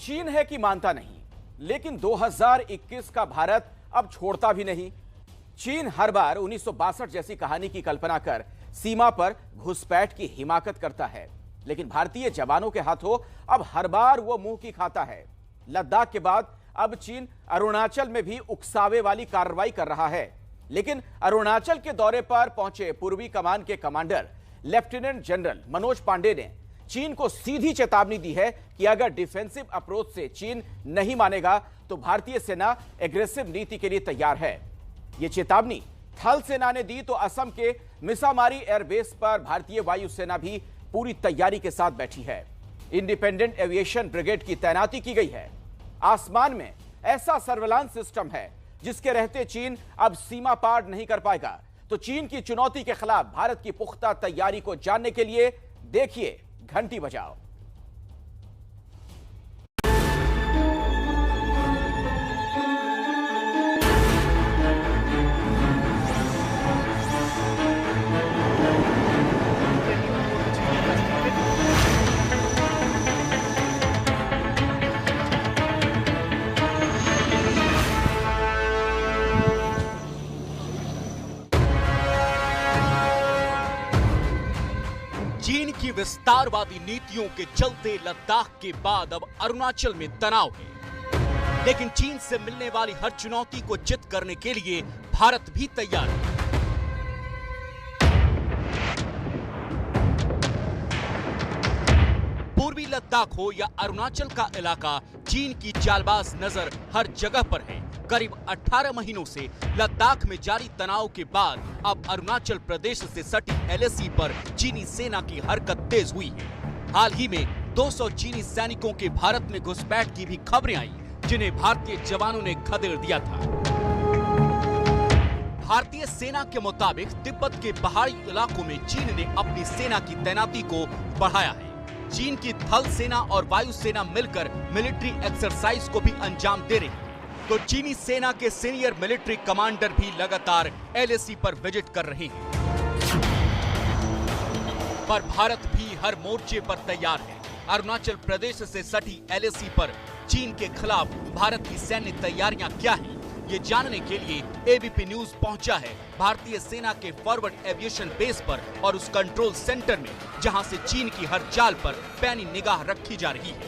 चीन है कि मानता नहीं, लेकिन 2021 का भारत अब छोड़ता भी नहीं। चीन हर बार 1962 जैसी कहानी की कल्पना कर सीमा पर घुसपैठ की हिमाकत करता है, लेकिन भारतीय जवानों के हाथों अब हर बार वो मुंह की खाता है। लद्दाख के बाद अब चीन अरुणाचल में भी उकसावे वाली कार्रवाई कर रहा है, लेकिन अरुणाचल के दौरे पर पहुंचे पूर्वी कमान के commander lieutenant general Manoj Pande ने चीन को सीधी चेतावनी दी है कि अगर डिफेंसिव अप्रोच से चीन नहीं मानेगा तो भारतीय सेना एग्रेसिव नीति के लिए तैयार है। यह चेतावनी थल सेना ने दी तो असम के मिसामारी एयरबेस पर भारतीय वायुसेना भी पूरी तैयारी के साथ बैठी है। इंडिपेंडेंट एविएशन ब्रिगेड की तैनाती की गई है। आसमान में ऐसा सर्विलांस सिस्टम है जिसके रहते चीन अब सीमा पार नहीं कर पाएगा। तो चीन की चुनौती के खिलाफ भारत की पुख्ता तैयारी को जानने के लिए देखिए घंटी बजाओ। चीन की विस्तारवादी नीतियों के चलते लद्दाख के बाद अब अरुणाचल में तनाव है, लेकिन चीन से मिलने वाली हर चुनौती को चित करने के लिए भारत भी तैयार है। पूर्वी लद्दाख हो या अरुणाचल का इलाका, चीन की चालबाज नजर हर जगह पर है। करीब 18 महीनों से लद्दाख में जारी तनाव के बाद अब अरुणाचल प्रदेश से सटी एलएसी पर चीनी सेना की हरकत तेज हुई है। हाल ही में 200 चीनी सैनिकों के भारत में घुसपैठ की भी खबरें आई, जिन्हें भारतीय जवानों ने खदेड़ दिया था। भारतीय सेना के मुताबिक तिब्बत के पहाड़ी इलाकों में चीन ने अपनी सेना की तैनाती को बढ़ाया है। चीन की थल सेना और वायु सेना मिलकर मिलिट्री एक्सरसाइज को भी अंजाम दे रही है। तो चीनी सेना के सीनियर मिलिट्री कमांडर भी लगातार एलएसी पर विजिट कर रहे हैं। पर भारत भी हर मोर्चे पर तैयार है। अरुणाचल प्रदेश से सटी एलएसी पर चीन के खिलाफ भारत की सैन्य तैयारियां क्या हैं, ये जानने के लिए एबीपी न्यूज पहुंचा है भारतीय सेना के फॉरवर्ड एविएशन बेस पर और उस कंट्रोल सेंटर में, जहां से चीन की हर चाल पर पैनी निगाह रखी जा रही है।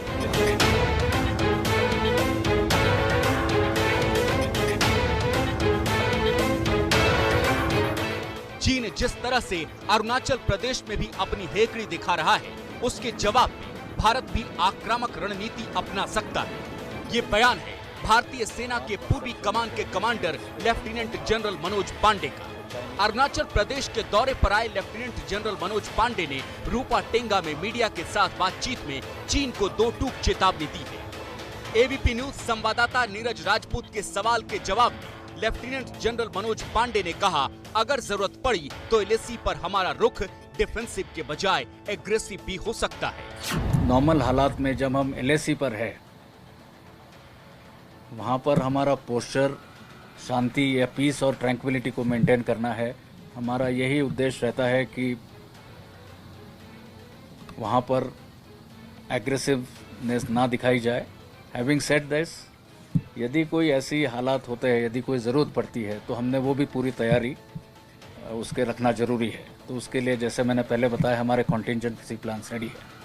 चीन जिस तरह से अरुणाचल प्रदेश में भी अपनी हेकड़ी दिखा रहा है, उसके जवाब में भारत भी आक्रामक रणनीति अपना सकता है। ये बयान है भारतीय सेना के पूर्वी कमान के commander lieutenant general Manoj Pande का। अरुणाचल प्रदेश के दौरे पर आए लेफ्टिनेंट जनरल मनोज पांडे ने रूपा टेंगा में मीडिया के साथ बातचीत में चीन को दो टूक चेतावनी दी है। एबीपी न्यूज संवाददाता नीरज राजपूत के सवाल के जवाब में लेफ्टिनेंट जनरल मनोज पांडे ने कहा, अगर जरूरत पड़ी तो एलएसी पर हमारा रुख डिफेंसिव के बजाय एग्रेसिव भी हो सकता है। नॉर्मल हालात में जब हम एलएसी पर है, वहाँ पर हमारा पोस्चर शांति या पीस और ट्रैंक्विलिटी को मेंटेन करना है। हमारा यही उद्देश्य रहता है कि वहाँ पर एग्रेसिवनेस ना दिखाई जाए। हैविंग सेड दिस, यदि कोई ऐसी हालात होते हैं, यदि कोई ज़रूरत पड़ती है, तो हमने वो भी पूरी तैयारी उसके रखना जरूरी है। तो उसके लिए जैसे मैंने पहले बताया, हमारे कॉन्टिंजेंसी प्लान रेडी है।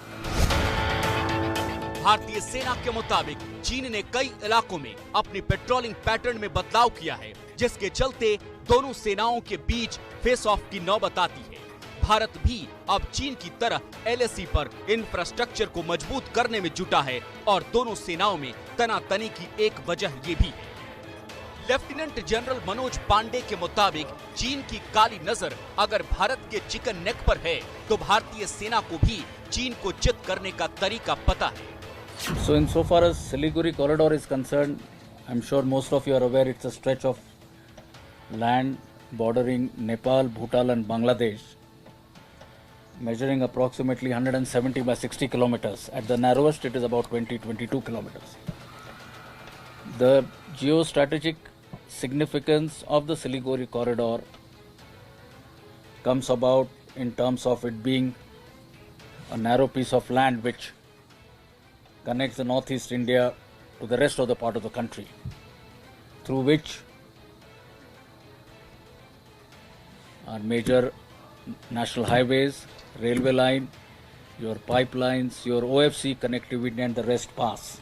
भारतीय सेना के मुताबिक चीन ने कई इलाकों में अपनी पेट्रोलिंग पैटर्न में बदलाव किया है, जिसके चलते दोनों सेनाओं के बीच फेस ऑफ की नौबत आती है। भारत भी अब चीन की तरह एलएसी पर इंफ्रास्ट्रक्चर को मजबूत करने में जुटा है और दोनों सेनाओं में तनातनी की एक वजह ये भी है। लेफ्टिनेंट जनरल मनोज पांडे के मुताबिक चीन की काली नजर अगर भारत के चिकन नेक पर है, तो भारतीय सेना को भी चीन को चित करने का तरीका पता है। So insofar as Siliguri corridor is concerned, I'm sure most of you are aware it's a stretch of land bordering Nepal, Bhutan and Bangladesh, measuring approximately 170 by 60 kilometers. At the narrowest, it is about 22 kilometers. The geostrategic significance of the Siliguri corridor comes about in terms of it being a narrow piece of land which connects the northeast India to the rest of the part of the country, through which our major national highways, railway line, your pipelines, your OFC connectivity and the rest pass.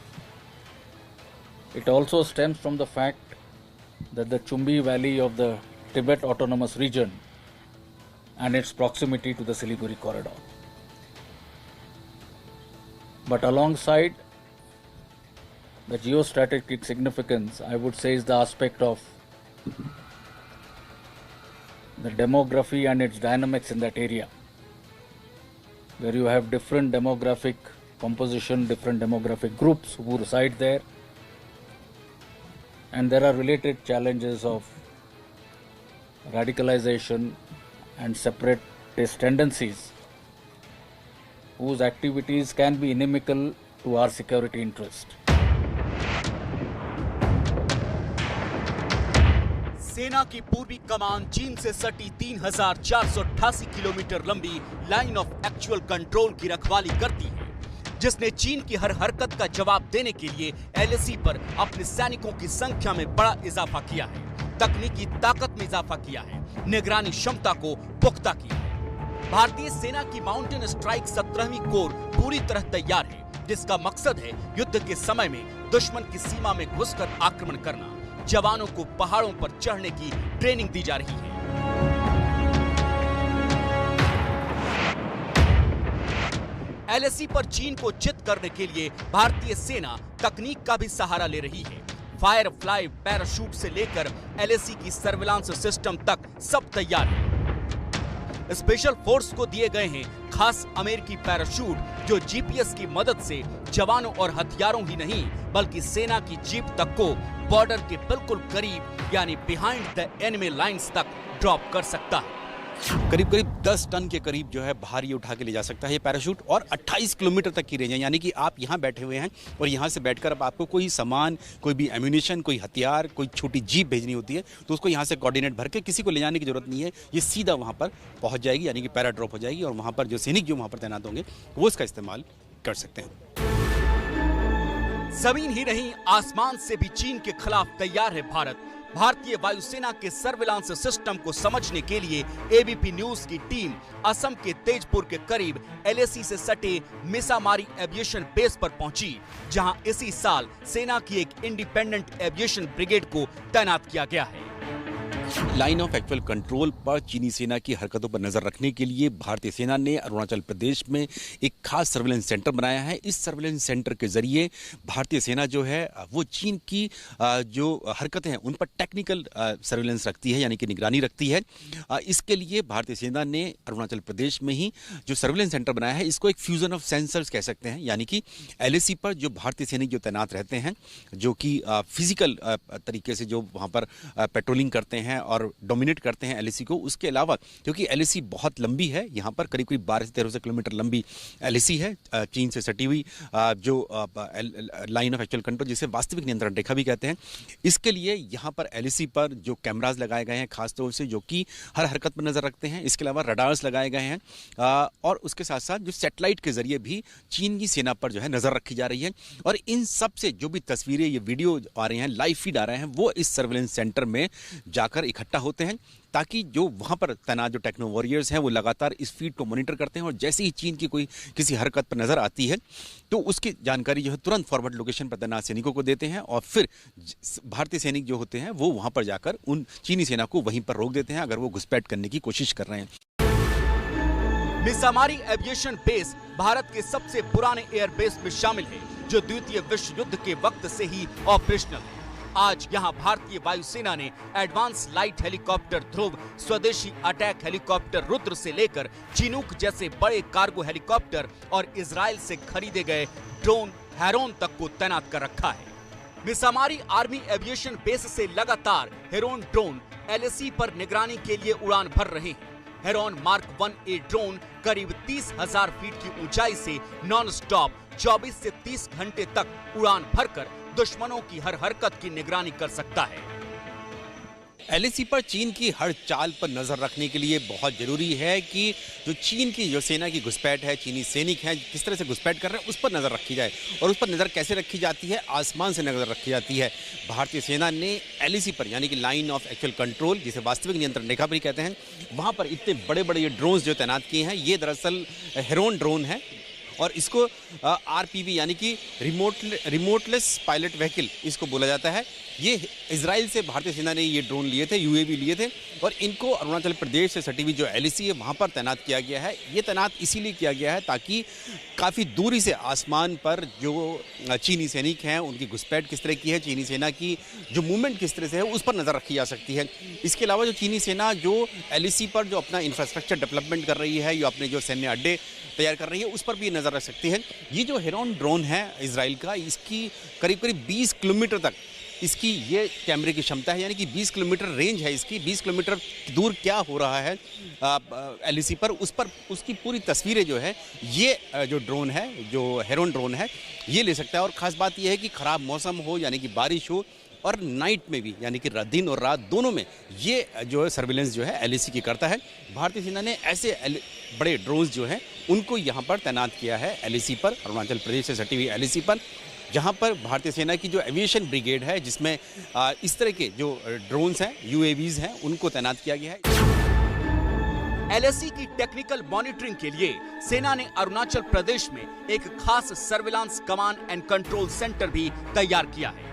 It also stems from the fact that the Chumbi Valley of the Tibet Autonomous Region and its proximity to the Siliguri corridor. But alongside the geostrategic significance, I would say, is the aspect of the demography and its dynamics in that area, where you have different demographic composition, different demographic groups who reside there, and there are related challenges of radicalization and separatist tendencies whose activities can be inimical to our security interest. सेना की पूर्वी कमान चीन से सटी 3,488 kilometre लंबी line of actual control की रखवाली करती है, जिसने चीन की हर हरकत का जवाब देने के लिए एलएसी पर अपने सैनिकों की संख्या में बड़ा इजाफा किया है, तकनीकी ताकत में इजाफा किया है, निगरानी क्षमता को पुख्ता किया है। भारतीय सेना की माउंटेन स्ट्राइक 17वीं कोर पूरी तरह तैयार है, जिसका मकसद है युद्ध के समय में दुश्मन की सीमा में घुसकर आक्रमण करना। जवानों को पहाड़ों पर चढ़ने की ट्रेनिंग दी जा रही है। एलएसी पर चीन को चित करने के लिए भारतीय सेना तकनीक का भी सहारा ले रही है। फायर फ्लाई पैराशूट से लेकर एलएसी की सर्विलांस सिस्टम तक सब तैयार है। स्पेशल फोर्स को दिए गए हैं खास अमेरिकी पैराशूट, जो जीपीएस की मदद से जवानों और हथियारों ही नहीं बल्कि सेना की जीप तक को बॉर्डर के बिल्कुल करीब यानी बिहाइंड द एनिमी लाइंस तक ड्रॉप कर सकता है। करीब 10 टन के करीब जो है बाहर ये उठा के ले जा सकता है ये पैराशूट, और 28 किलोमीटर तक की रेंज है। यानी कि आप यहाँ बैठे हुए हैं और यहाँ से बैठकर अब आपको कोई सामान, कोई भी एम्यूनिशन, कोई हथियार, कोई छोटी जीप भेजनी होती है तो उसको यहाँ से कोऑर्डिनेट भर के किसी को ले जाने की जरूरत नहीं है, ये सीधा वहाँ पर पहुँच जाएगी, यानी कि पैरा ड्रॉप हो जाएगी और वहाँ पर जो सैनिक जो वहाँ पर तैनात होंगे वो इसका इस्तेमाल कर सकते हैं। जमीन ही नहीं, आसमान से भी चीन के खिलाफ तैयार है भारत। भारतीय वायुसेना के सर्विलांस सिस्टम को समझने के लिए एबीपी न्यूज की टीम असम के तेजपुर के करीब एलएसी से सटे मिसामारी एविएशन बेस पर पहुंची, जहां इसी साल सेना की एक इंडिपेंडेंट एविएशन ब्रिगेड को तैनात किया गया है। लाइन ऑफ एक्चुअल कंट्रोल पर चीनी सेना की हरकतों पर नजर रखने के लिए भारतीय सेना ने अरुणाचल प्रदेश में एक खास सर्विलेंस सेंटर बनाया है। इस सर्विलेंस सेंटर के जरिए भारतीय सेना जो है वो चीन की जो हरकतें हैं उन पर टेक्निकल सर्विलेंस रखती है, यानी कि निगरानी रखती है। इसके लिए भारतीय सेना ने अरुणाचल प्रदेश में ही जो सर्विलेंस सेंटर बनाया है, इसको एक फ्यूजन ऑफ सेंसर्स कह सकते हैं। यानी कि एलएसी पर जो भारतीय सैनिक जो तैनात रहते हैं, जो कि फिजिकल तरीके से जो वहाँ पर पेट्रोलिंग करते हैं और डोमिनेट करते हैं एलएसी को, उसके अलावा क्योंकि एलएसी बहुत लंबी है, यहाँ पर करीब 12 से 13 किलोमीटर लंबी एलएसी है, चीन से सटी हुई जो लाइन ऑफ एक्चुअल कंट्रोल, जिसे वास्तविक नियंत्रण रेखा भी कहते हैं। इसके लिए यहाँ पर एलएसी पर जो कैमरास लगाए गए हैं खासतौर से, जो कि हर हरकत पर नजर रखते हैं। इसके अलावा रडार्स लगाए गए हैं और उसके साथ साथ जो सैटेलाइट के जरिए भी चीन की सेना पर जो है नजर रखी जा रही है। और इन सब से जो भी तस्वीरें, ये वीडियो आ रहे हैं, लाइव फीड आ रहे हैं, वो इस सर्विलेंस सेंटर में जाकर इकट्ठा होते हैं, ताकि जो वहां पर तैनात जो टेक्नो वॉरियर्स हैं वो लगातार इस फीड को मॉनिटर करते हैं और जैसे ही चीन की कोई किसी हरकत पर नजर आती है तो उसकी जानकारी जो है तुरंत फॉरवर्ड लोकेशन पर तैनात सैनिकों को देते हैं और फिर भारतीय सैनिक जो होते हैं वो वहां पर जाकर उन चीनी सेना को वहीं पर रोक देते हैं अगर वो घुसपैठ करने की कोशिश कर रहे हैं। मिसामारी एविएशन बेस भारत के सबसे पुराने एयरबेस में शामिल है, जो द्वितीय विश्व युद्ध के वक्त से ही ऑपरेशनल है। आज यहां भारतीय वायुसेना ने एडवांस लाइट हेलीकॉप्टर ध्रुव, स्वदेशी अटैक हेलीकॉप्टर रुद्र से लेकर चिनूक जैसे बड़े कार्गो हेलीकॉप्टर और इजराइल से खरीदे गए ड्रोन हेरोन तक को तैनात कर रखा है। मिसामारी आर्मी एविएशन बेस से लगातार हेरोन ड्रोन एलएसी पर निगरानी के लिए उड़ान भर रहे हैं। हेरोन मार्क 1A ड्रोन करीब 30,000 फीट की ऊंचाई से नॉन स्टॉप 24 से 30 घंटे तक उड़ान भरकर दुश्मनों की हर हरकत की निगरानी कर सकता है। एलएसी पर चीन की हर चाल पर नजर रखने के लिए बहुत जरूरी है कि जो चीन की जो सेना की घुसपैठ है, चीनी सैनिक हैं किस तरह से घुसपैठ कर रहे हैं, उस पर नजर रखी जाए। और उस पर नजर कैसे रखी जाती है? आसमान से नजर रखी जाती है। भारतीय सेना ने एलएसी पर, यानी कि लाइन ऑफ एक्चुअल कंट्रोल, जिसे वास्तविक नियंत्रण रेखा भी कहते हैं, वहां पर इतने बड़े बड़े ये ड्रोन्स जो तैनात किए हैं, ये दरअसल हेरोन ड्रोन है और इसको आरपीवी यानी कि रिमोटलेस पायलट व्हीकल इसको बोला जाता है। ये इजराइल से भारतीय सेना ने ये ड्रोन लिए थे, यूएवी लिए थे और इनको अरुणाचल प्रदेश से सटी हुई जो एलएसी है वहाँ पर तैनात किया गया है। ये तैनात इसीलिए किया गया है ताकि काफ़ी दूरी से आसमान पर जो चीनी सैनिक हैं उनकी घुसपैठ किस तरह की है, चीनी सेना की जो मूवमेंट किस तरह से है, उस पर नज़र रखी जा सकती है। इसके अलावा जो चीनी सेना जो एलएसी पर जो अपना इंफ्रास्ट्रक्चर डेवलपमेंट कर रही है, जो अपने जो सैन्य अड्डे तैयार कर रही है, उस पर भी नज़र रख सकती है। ये जो हेरोन ड्रोन है इजराइल का, इसकी करीब करीब 20 किलोमीटर तक इसकी ये कैमरे की क्षमता है, यानी कि 20 किलोमीटर रेंज है इसकी। 20 किलोमीटर दूर क्या हो रहा है एलएसी पर, उस पर उसकी पूरी तस्वीरें जो है ये जो ड्रोन है, जो हेरोन ड्रोन है, ये ले सकता है। और ख़ास बात यह है कि ख़राब मौसम हो, यानी कि बारिश हो, और नाइट में भी, यानी कि दिन और रात दोनों में ये जो है सर्विलेंस जो है एलएसी की करता है। भारतीय सेना ने ऐसे बड़े ड्रोन्स जो हैं उनको यहाँ पर तैनात किया है एलएसी पर, अरुणाचल प्रदेश से सटी हुई एलएसी पर, जहाँ पर भारतीय सेना की जो एविएशन ब्रिगेड है, जिसमें इस तरह के जो ड्रोन्स हैं, यूएवीज हैं, उनको तैनात किया गया है। एलएसी की टेक्निकल मॉनिटरिंग के लिए सेना ने अरुणाचल प्रदेश में एक खास surveillance command and control centre भी तैयार किया है।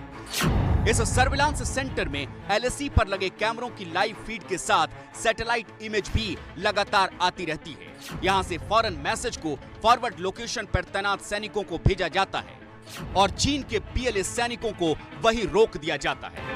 इस सर्विलांस सेंटर में एलएसी पर लगे कैमरों की लाइव फीड के साथ सैटेलाइट इमेज भी लगातार आती रहती है। यहां से फौरन मैसेज को फॉरवर्ड लोकेशन पर तैनात सैनिकों को भेजा जाता है और चीन के पीएलए सैनिकों को वहीं रोक दिया जाता है।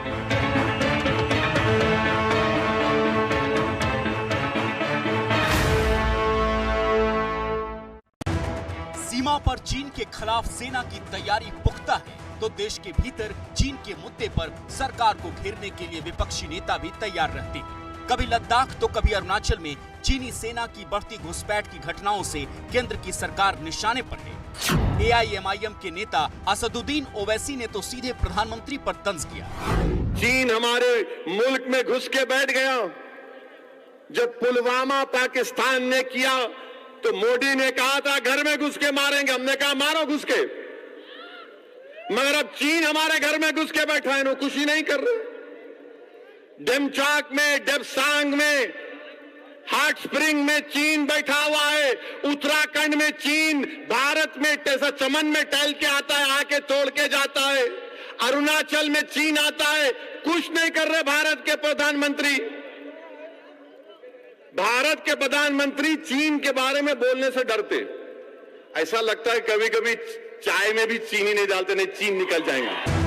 सीमा पर चीन के खिलाफ सेना की तैयारी पुख्ता है, तो देश के भीतर चीन के मुद्दे पर सरकार को घेरने के लिए विपक्षी नेता भी तैयार रहते हैं। कभी लद्दाख तो कभी अरुणाचल में चीनी सेना की बढ़ती घुसपैठ की घटनाओं से केंद्र की सरकार निशाने पर है। एआईएमआईएम के नेता असदुद्दीन ओवैसी ने तो सीधे प्रधानमंत्री पर तंज किया। चीन हमारे मुल्क में घुस के बैठ गया। जब पुलवामा पाकिस्तान ने किया तो मोदी ने कहा था घर में घुस के मारेंगे, हमने कहा मारो घुस के, मगर अब चीन हमारे घर में घुस के बैठा है, कुछ ही नहीं कर रहे। डेमचाक में, डेपसांग में, हॉट स्प्रिंग में चीन बैठा हुआ है। उत्तराखंड में चीन भारत में चमन में टहल के आता है, आके तोड़ के जाता है। अरुणाचल में चीन आता है, कुछ नहीं कर रहे भारत के प्रधानमंत्री। भारत के प्रधानमंत्री चीन के बारे में बोलने से डरते। ऐसा लगता है कभी कभी चाय में भी चीनी नहीं डालते, नहीं चीन निकल जाएंगे।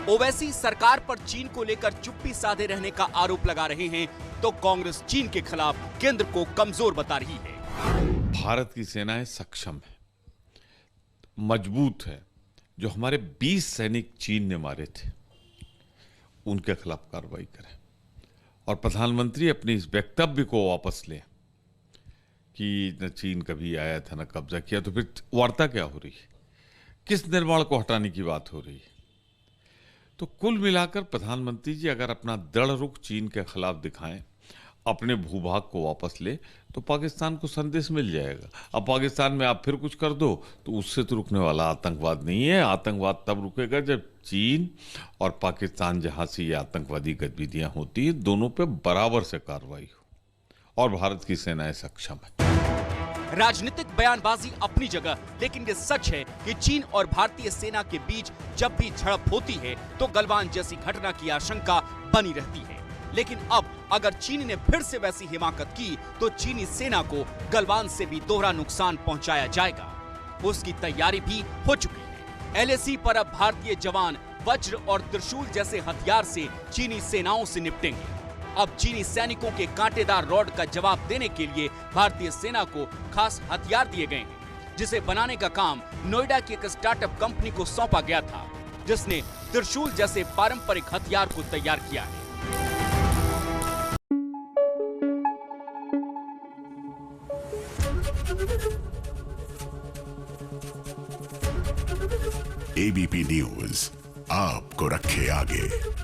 ओवैसी सरकार पर चीन को लेकर चुप्पी साधे रहने का आरोप लगा रहे हैं, तो कांग्रेस चीन के खिलाफ केंद्र को कमजोर बता रही है। भारत की सेनाएं सक्षम है, मजबूत है। जो हमारे 20 सैनिक चीन ने मारे थे उनके खिलाफ कार्रवाई करें और प्रधानमंत्री अपने इस वक्तव्य को वापस लें कि न चीन कभी आया था न कब्जा किया, तो फिर वार्ता क्या हो रही है? किस निर्माण को हटाने की बात हो रही है? तो कुल मिलाकर प्रधानमंत्री जी अगर अपना दृढ़ रुख चीन के खिलाफ दिखाएं, अपने भूभाग को वापस ले, तो पाकिस्तान को संदेश मिल जाएगा। अब पाकिस्तान में आप फिर कुछ कर दो तो उससे तो रुकने वाला आतंकवाद नहीं है। आतंकवाद तब रुकेगा जब चीन और पाकिस्तान जहां से ये आतंकवादी गतिविधियां होती है दोनों पे बराबर से कार्रवाई हो, और भारत की सेनाएं सक्षम है। राजनीतिक बयानबाजी अपनी जगह, लेकिन ये सच है कि चीन और भारतीय सेना के बीच जब भी झड़प होती है तो गलवान जैसी घटना की आशंका बनी रहती है। लेकिन अब अगर चीन ने फिर से वैसी हिमाकत की तो चीनी सेना को गलवान से भी दोहरा नुकसान पहुंचाया जाएगा। उसकी तैयारी भी हो चुकी है। एलएसी पर अब भारतीय जवान वज्र और त्रिशूल जैसे हथियार से चीनी सेनाओं से निपटेंगे। अब चीनी सैनिकों के कांटेदार रॉड का जवाब देने के लिए भारतीय सेना को खास हथियार दिए गए हैं, जिसे बनाने का काम नोएडा की एक स्टार्टअप कंपनी को सौंपा गया था, जिसने त्रिशूल जैसे पारंपरिक हथियार को तैयार किया है। एबीपी न्यूज आपको रखे आगे।